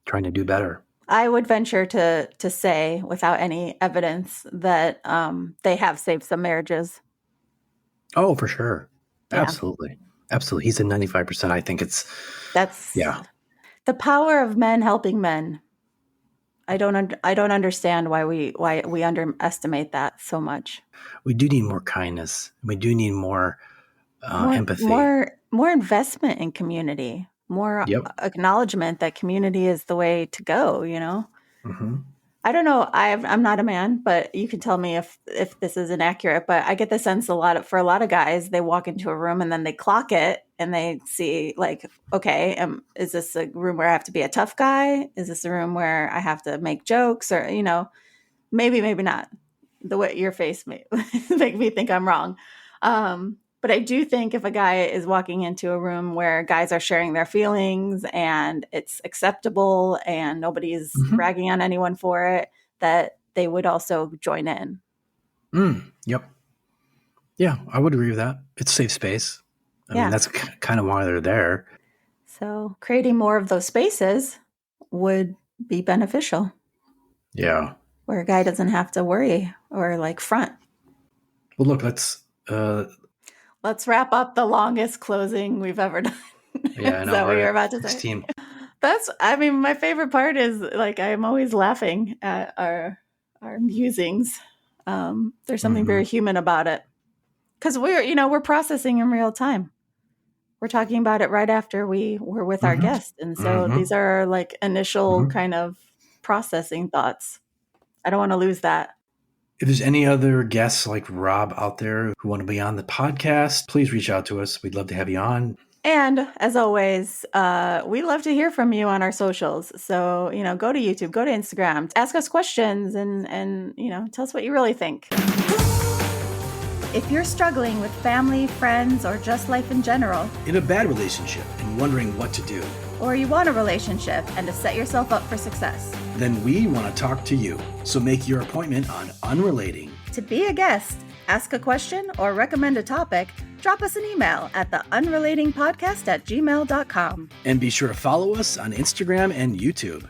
trying to do better. I would venture to say, without any evidence, that they have saved some marriages. Oh, for sure. Yeah. Absolutely. He's at 95%. I think that's the power of men helping men. I don't understand why we underestimate that so much. We do need more kindness. We do need more empathy, more investment in community, more acknowledgement that community is the way to go. Mm-hmm. I don't know. I'm not a man, but you can tell me if this is inaccurate. But I get the sense for a lot of guys, they walk into a room and then they clock it and they see, like, okay, is this a room where I have to be a tough guy? Is this a room where I have to make jokes, or maybe not. the way your face make me think I'm wrong. But I do think if a guy is walking into a room where guys are sharing their feelings and it's acceptable and nobody's ragging on anyone for it, that they would also join in. Yep. Yeah, I would agree with that. It's safe space. I mean, that's kind of why they're there. So creating more of those spaces would be beneficial. Yeah. Where a guy doesn't have to worry or like front. Well, look, let's wrap up the longest closing we've ever done. Yeah, I know. Is that what you're about to say? My favorite part is like, I'm always laughing at our musings. There's something very human about it. Because we're processing in real time. We're talking about it right after we were with our guest. And so these are like initial kind of processing thoughts. I don't want to lose that. If there's any other guests like Rob out there who want to be on the podcast, please reach out to us. We'd love to have you on. And as always, we love to hear from you on our socials. So, go to YouTube, go to Instagram, ask us questions and tell us what you really think. If you're struggling with family, friends, or just life in general, in a bad relationship and wondering what to do, or you want a relationship and to set yourself up for success, then we want to talk to you. So make your appointment on Unrelating. To be a guest, ask a question, or recommend a topic, drop us an email at theunrelatingpodcast@gmail.com. And be sure to follow us on Instagram and YouTube.